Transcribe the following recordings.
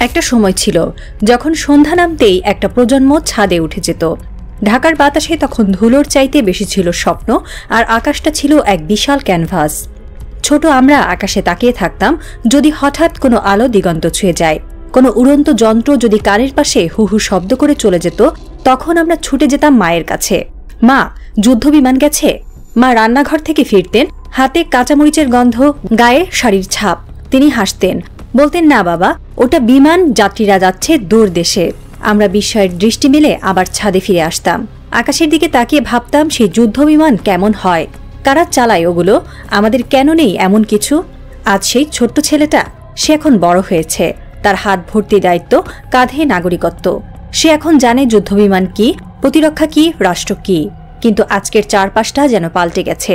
একটা সময় ছিল যখন সন্ধ্যা নামতেই একটা প্রজন্ম ছাদে উঠে যেত। ঢাকার বাতাসে তখন ধুলোর চাইতে বেশি ছিল স্বপ্ন, আর আকাশটা ছিল এক বিশাল ক্যানভাস। ছোট আমরা আকাশে তাকিয়ে থাকতাম যদি হঠাৎ কোনো আলো দিগন্ত ছুঁয়ে যায়, কোনো উড়ন্ত যন্ত্র যদি কানের পাশে হু হু শব্দ করে চলে যেত, তখন আমরা ছুটে যেতাম মায়ের কাছে। মা, যুদ্ধবিমান গেছে। মা রান্নাঘর থেকে ফিরতেন, হাতে কাঁচামরিচের গন্ধ, গায়ে শাড়ির ছাপ। তিনি হাসতেন, বলতেন, না বাবা, ওটা বিমান, যাত্রীরা যাচ্ছে দূর দেশে। আমরা বিস্ময়ের দৃষ্টি মেলে আবার ছাদে ফিরে আসতাম। আকাশের দিকে তাকিয়ে ভাবতাম, সেই যুদ্ধবিমান কেমন হয়, কারা চালায় ওগুলো, আমাদের কেন নেই এমন কিছু। আজ সেই ছোট্ট ছেলেটা, সে এখন বড় হয়েছে, তার হাত ভর্তি দায়িত্ব, কাঁধে নাগরিকত্ব। সে এখন জানে যুদ্ধবিমান কি, প্রতিরক্ষা কি, রাষ্ট্র কি। কিন্তু আজকের চারপাশটা যেন পাল্টে গেছে।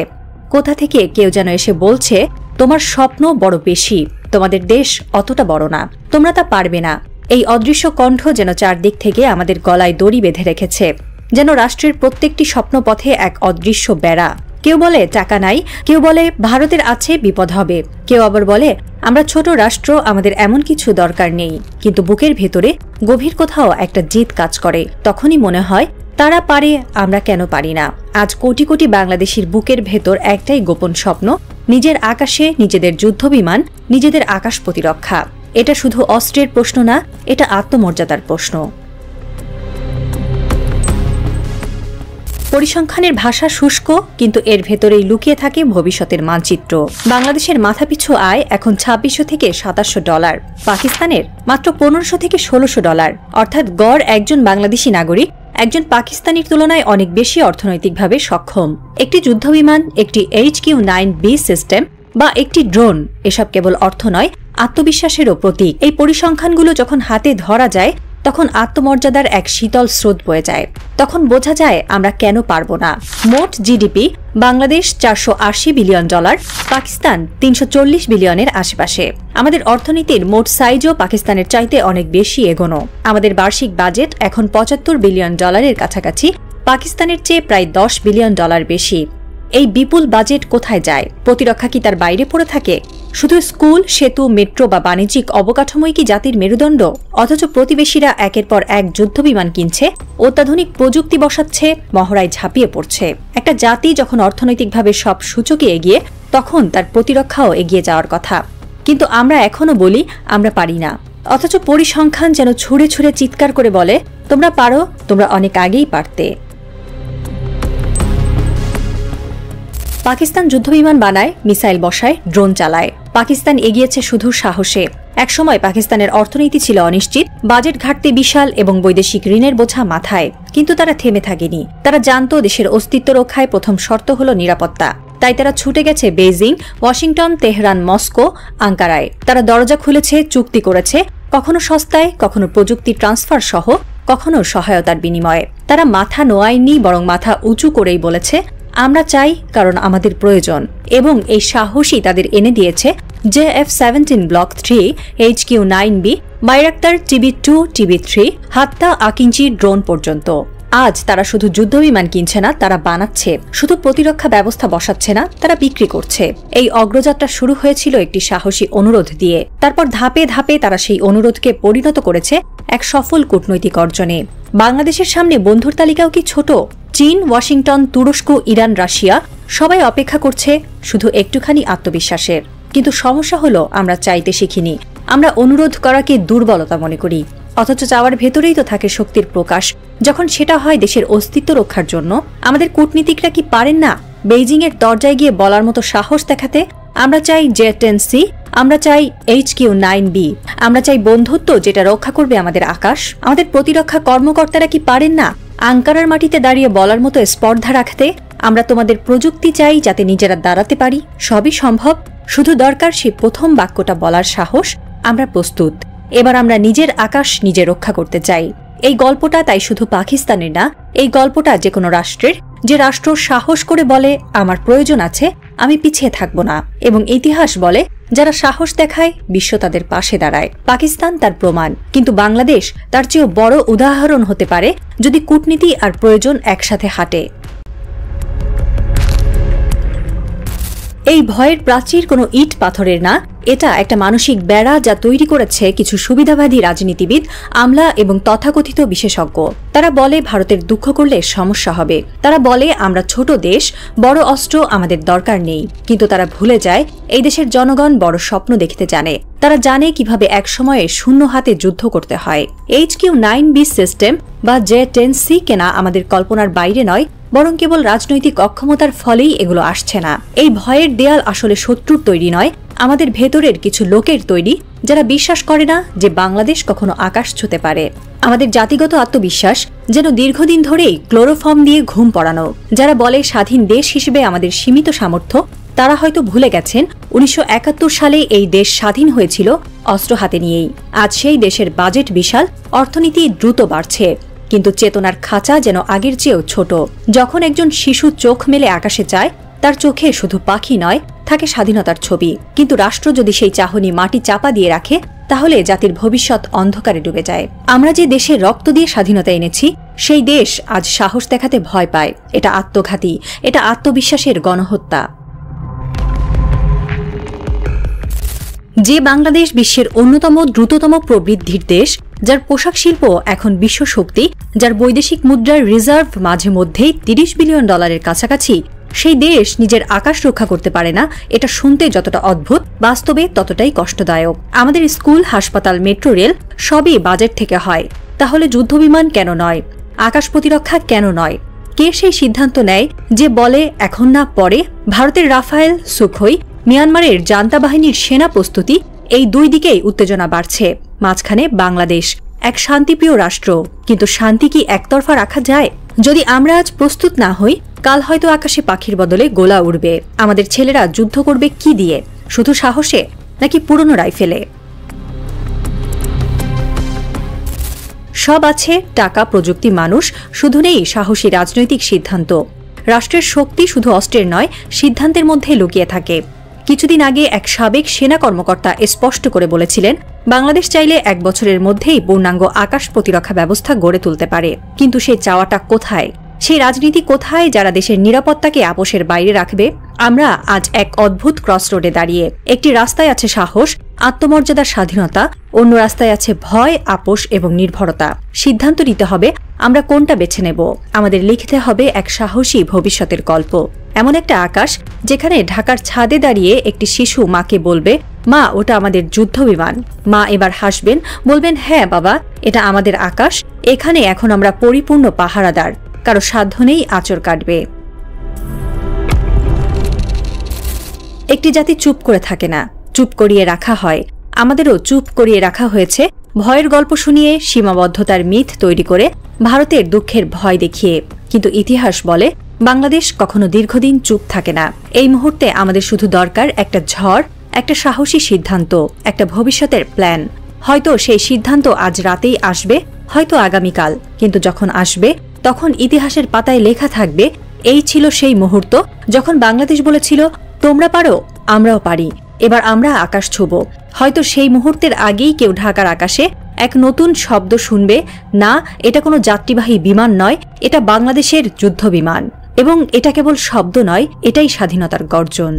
কোথা থেকে কেউ যেন এসে বলছে, তোমার স্বপ্ন বড় বেশি, তোমাদের দেশ অতটা বড় না, তোমরা তা পারবে না। এই অদৃশ্য কণ্ঠ যেন চারদিক থেকে আমাদের গলায় দড়ি বেঁধে রেখেছে, যেন রাষ্ট্রের প্রত্যেকটি স্বপ্নপথে এক অদৃশ্য বেড়া। কেউ বলে টাকা নাই, কেউ বলে ভারতের আছে বিপদ হবে, কেউ আবার বলে আমরা ছোট রাষ্ট্র, আমাদের এমন কিছু দরকার নেই। কিন্তু বুকের ভেতরে গভীর কোথাও একটা জিদ কাজ করে। তখনই মনে হয়, তারা পারে, আমরা কেন পারি না। আজ কোটি কোটি বাংলাদেশির বুকের ভেতর একটাই গোপন স্বপ্ন, নিজের আকাশে নিজেদের যুদ্ধবিমান, নিজেদের আকাশ প্রতিরক্ষা। এটা শুধু অস্ত্রের প্রশ্ন না, এটা আত্মমর্যাদার প্রশ্ন। পরিসংখ্যানের ভাষা শুষ্ক, কিন্তু এর ভেতরেই লুকিয়ে থাকে ভবিষ্যতের মানচিত্র। বাংলাদেশের মাথাপিছু আয় এখন $2600 থেকে $2700, পাকিস্তানের মাত্র $1500 থেকে $1600, অর্থাৎ গড় একজন বাংলাদেশি নাগরিক একজন পাকিস্তানির তুলনায় অনেক বেশি অর্থনৈতিকভাবে সক্ষম। একটি যুদ্ধবিমান, একটি HQ-9B সিস্টেম বা একটি ড্রোন, এসব কেবল অর্থ নয়, আত্মবিশ্বাসেরও প্রতীক। এই পরিসংখ্যানগুলো যখন হাতে ধরা যায়, তখন আত্মমর্যাদার এক শীতল স্রোত বয়ে যায়। তখন বোঝা যায় আমরা কেন পারব না। মোট জিডিপি বাংলাদেশ $480 বিলিয়ন, পাকিস্তান $340 বিলিয়নের আশেপাশে। আমাদের অর্থনীতির মোট সাইজও পাকিস্তানের চাইতে অনেক বেশি এগোনো। আমাদের বার্ষিক বাজেট এখন $75 বিলিয়ন কাছাকাছি, পাকিস্তানের চেয়ে প্রায় $10 বিলিয়ন বেশি। এই বিপুল বাজেট কোথায় যায়? প্রতিরক্ষা কি তার বাইরে পড়ে থাকে? শুধু স্কুল, সেতু, মেট্রো বা বাণিজ্যিক অবকাঠামোই কি জাতির মেরুদণ্ড? অথচ প্রতিবেশীরা একের পর এক যুদ্ধবিমান কিনছে, অত্যাধুনিক প্রযুক্তি বসাচ্ছে, মহড়ায় ঝাঁপিয়ে পড়ছে। একটা জাতি যখন অর্থনৈতিকভাবে সব সূচকে এগিয়ে, তখন তার প্রতিরক্ষাও এগিয়ে যাওয়ার কথা। কিন্তু আমরা এখনো বলি আমরা পারি না, অথচ পরিসংখ্যান যেন ছুঁড়ে ছুঁড়ে চিৎকার করে বলে, তোমরা পারো, তোমরা অনেক আগেই পারতে। পাকিস্তান যুদ্ধবিমান বানায়, মিসাইল বসায়, ড্রোন চালায়। পাকিস্তান এগিয়েছে শুধু সাহসে। একসময় পাকিস্তানের অর্থনীতি ছিল অনিশ্চিত, বাজেট ঘাটতি বিশাল এবং বৈদেশিক ঋণের বোঝা মাথায়। কিন্তু তারা থেমে থাকেনি। তারা জানত দেশের অস্তিত্ব রক্ষায় প্রথম শর্ত হল নিরাপত্তা। তাই তারা ছুটে গেছে বেইজিং, ওয়াশিংটন, তেহরান, মস্কো, আঙ্কারায়। তারা দরজা খুলেছে, চুক্তি করেছে, কখনো সস্তায়, কখনো প্রযুক্তি ট্রান্সফার সহ, কখনো সহায়তার বিনিময়ে। তারা মাথা নোয়ায়নি, বরং মাথা উঁচু করেই বলেছে, আমরা চাই কারণ আমাদের প্রয়োজন। এবং এই সাহসী তাদের এনে দিয়েছে JF-17 block 3, HQ-9B, Bayraktar, TB2, TB3, হাত্তা আকিঞ্চি ড্রোন পর্যন্ত। আজ তারা শুধু যুদ্ধবিমান কিনছে না, তারা বানাচ্ছে। শুধু প্রতিরক্ষা ব্যবস্থা বসাচ্ছে না, তারা বিক্রি করছে। এই অগ্রযাত্রা শুরু হয়েছিল একটি সাহসী অনুরোধ দিয়ে। তারপর ধাপে ধাপে তারা সেই অনুরোধকে পরিণত করেছে এক সফল কূটনৈতিক অর্জনে। বাংলাদেশের সামনে বন্ধুর তালিকাও কি ছোট? চীন, ওয়াশিংটন, তুরস্ক, ইরান, রাশিয়া, সবাই অপেক্ষা করছে শুধু একটুখানি আত্মবিশ্বাসের। কিন্তু সমস্যা হলো আমরা চাইতে শিখিনি। আমরা অনুরোধ করাকে দুর্বলতা মনে করি, অথচ চাওয়ার ভেতরেই তো থাকে শক্তির প্রকাশ। যখন সেটা হয় দেশের অস্তিত্ব রক্ষার জন্য, আমাদের কূটনীতিকরা কি পারেন না বেইজিং এর দরজায় গিয়ে বলার মতো সাহস দেখাতে, আমরা চাই J-10C, আমরা চাই HQ-9B, আমরা চাই বন্ধুত্ব যেটা রক্ষা করবে আমাদের আকাশ। আমাদের প্রতিরক্ষা কর্মকর্তারা কি পারেন না আঙ্কারার মাটিতে দাঁড়িয়ে বলার মতো স্পর্ধা রাখতে, আমরা তোমাদের প্রযুক্তি চাই যাতে নিজেরা দাঁড়াতে পারি। সবই সম্ভব, শুধু দরকার সেই প্রথম বাক্যটা বলার সাহস। আমরা প্রস্তুত। এবার আমরা নিজের আকাশ নিজে রক্ষা করতে চাই। এই গল্পটা তাই শুধু পাকিস্তানের না, এই গল্পটা যে কোনো রাষ্ট্রের, যে রাষ্ট্র সাহস করে বলে আমার প্রয়োজন আছে, আমি পিছিয়ে থাকব না। এবং ইতিহাস বলে, যারা সাহস দেখায় বিশ্ব তাদের পাশে দাঁড়ায়। পাকিস্তান তার প্রমাণ, কিন্তু বাংলাদেশ তার চেয়েও বড় উদাহরণ হতে পারে যদি কূটনীতি আর প্রয়োজন একসাথে হাঁটে। এই ভয়ের প্রাচীর কোনো ইট পাথরের না, এটা একটা মানসিক বেড়া যা তৈরি করেছে কিছু সুবিধাবাদী রাজনীতিবিদ, আমলা এবং তথাকথিত বিশেষজ্ঞ। তারা বলে ভারতের দুঃখ করলে সমস্যা হবে। তারা বলে আমরা ছোট দেশ, বড় অস্ত্র আমাদের দরকার নেই। কিন্তু তারা ভুলে যায় এই দেশের জনগণ বড় স্বপ্ন দেখতে জানে। তারা জানে কিভাবে এক সময়ে শূন্য হাতে যুদ্ধ করতে হয়। HQ-9B সিস্টেম বা J-10C কেনা আমাদের কল্পনার বাইরে নয়, বরং কেবল রাজনৈতিক অক্ষমতার ফলেই এগুলো আসছে না। এই ভয়ের দেয়াল আসলে শত্রুর তৈরি নয়, আমাদের ভেতরের কিছু লোকের তৈরি, যারা বিশ্বাস করে না যে বাংলাদেশ কখনো আকাশ ছুঁতে পারে। আমাদের জাতিগত আত্মবিশ্বাস যেন দীর্ঘদিন ধরেই ক্লোরোফর্ম দিয়ে ঘুম পড়ানো। যারা বলে স্বাধীন দেশ হিসেবে আমাদের সীমিত সামর্থ্য, তারা হয়তো ভুলে গেছেন 1971 সালে এই দেশ স্বাধীন হয়েছিল অস্ত্র হাতে নিয়েই। আজ সেই দেশের বাজেট বিশাল, অর্থনীতি দ্রুত বাড়ছে, কিন্তু চেতনার খাঁচা যেন আগের চেয়েও ছোট। যখন একজন শিশু চোখ মেলে আকাশে চায়, তার চোখে শুধু পাখি নয়, থাকে স্বাধীনতার ছবি। কিন্তু রাষ্ট্র যদি সেই চাহনি মাটি চাপা দিয়ে রাখে, তাহলে জাতির ভবিষ্যৎ অন্ধকারে ডুবে যায়। আমরা যে দেশে রক্ত দিয়ে স্বাধীনতা এনেছি, সেই দেশ আজ সাহস দেখাতে ভয় পায়। এটা আত্মঘাতী, এটা আত্মবিশ্বাসের গণহত্যা। যে বাংলাদেশ বিশ্বের অন্যতম দ্রুততম প্রবৃদ্ধির দেশ, যার পোশাক শিল্প এখন বিশ্ব শক্তি, যার বৈদেশিক মুদ্রার রিজার্ভ মাঝে মধ্যেই $30 বিলিয়ন কাছাকাছি, সেই দেশ নিজের আকাশ রক্ষা করতে পারে না। এটা শুনতে যতটা অদ্ভুত, বাস্তবে ততটাই কষ্টদায়ক। আমাদের স্কুল, হাসপাতাল, মেট্রো রেল সবই বাজেট থেকে হয়। তাহলে যুদ্ধবিমান কেন নয়? আকাশ প্রতিরক্ষা কেন নয়? কে সেই সিদ্ধান্ত নেয় যে বলে এখন না পরে? ভারতের রাফায়েল, সুখোই, মিয়ানমারের জান্তা বাহিনীর সেনা প্রস্তুতি, এই দুই দিকেই উত্তেজনা বাড়ছে। মাঝখানে বাংলাদেশ, এক শান্তিপ্রিয় রাষ্ট্র। কিন্তু শান্তি কি একতরফা রাখা যায়? যদি আমরা আজ প্রস্তুত না হই, কাল হয়তো আকাশে পাখির বদলে গোলা উড়বে। আমাদের ছেলেরা যুদ্ধ করবে কি দিয়ে? শুধু সাহসে, নাকি পুরনো রাইফেলে? সব আছে, টাকা, প্রযুক্তি, মানুষ, শুধু নেই সাহসী রাজনৈতিক সিদ্ধান্ত। রাষ্ট্রের শক্তি শুধু অস্ত্রের নয়, সিদ্ধান্তের মধ্যে লুকিয়ে থাকে। কিছুদিন আগে এক সাবেক সেনা কর্মকর্তা স্পষ্ট করে বলেছিলেন, বাংলাদেশ চাইলে 1 বছরের মধ্যেই পূর্ণাঙ্গ আকাশ প্রতিরক্ষা ব্যবস্থা গড়ে তুলতে পারে। কিন্তু সেই চাওয়াটা কোথায়? সেই রাজনীতি কোথায়, যারা দেশের নিরাপত্তাকে আপোষের বাইরে রাখবে? আমরা আজ এক অদ্ভুত ক্রসরোডে দাঁড়িয়ে। একটি রাস্তায় আছে সাহস, আত্মমর্যাদার স্বাধীনতা, অন্য রাস্তায় আছে ভয়, আপোষ এবং নির্ভরতা। সিদ্ধান্ত নিতে হবে আমরা কোনটা বেছে নেব। আমাদের লিখতে হবে এক সাহসী ভবিষ্যতের গল্প, এমন একটা আকাশ যেখানে ঢাকার ছাদে দাঁড়িয়ে একটি শিশু মাকে বলবে, মা, ওটা আমাদের যুদ্ধ বিমান। মা এবার হাসবেন, বলবেন, হ্যাঁ বাবা, এটা আমাদের আকাশ। এখানে এখন আমরা পরিপূর্ণ পাহারাদার, কারো সাধ্য নেই আঁচড় কাটবে। একটি জাতি চুপ করে থাকে না, চুপ করিয়ে রাখা হয়। আমাদেরও চুপ করিয়ে রাখা হয়েছে, ভয়ের গল্প শুনিয়ে, সীমাবদ্ধতার মিথ তৈরি করে, ভারতের দুঃখের ভয় দেখিয়ে। কিন্তু ইতিহাস বলে বাংলাদেশ কখনো দীর্ঘদিন চুপ থাকে না। এই মুহূর্তে আমাদের শুধু দরকার একটা ঝড়, একটা সাহসী সিদ্ধান্ত, একটা ভবিষ্যতের প্ল্যান। হয়তো সেই সিদ্ধান্ত আজ রাতেই আসবে, হয়তো আগামীকাল। কিন্তু যখন আসবে, তখন ইতিহাসের পাতায় লেখা থাকবে, এই ছিল সেই মুহূর্ত যখন বাংলাদেশ বলেছিল, তোমরা পারো, আমরাও পারি, এবার আমরা আকাশ ছুঁব। হয়তো সেই মুহূর্তের আগেই কেউ ঢাকার আকাশে এক নতুন শব্দ শুনবে, না, এটা কোনো যাত্রীবাহী বিমান নয়, এটা বাংলাদেশের যুদ্ধ বিমান। এবং এটা কেবল শব্দ নয়, এটাই স্বাধীনতার গর্জন।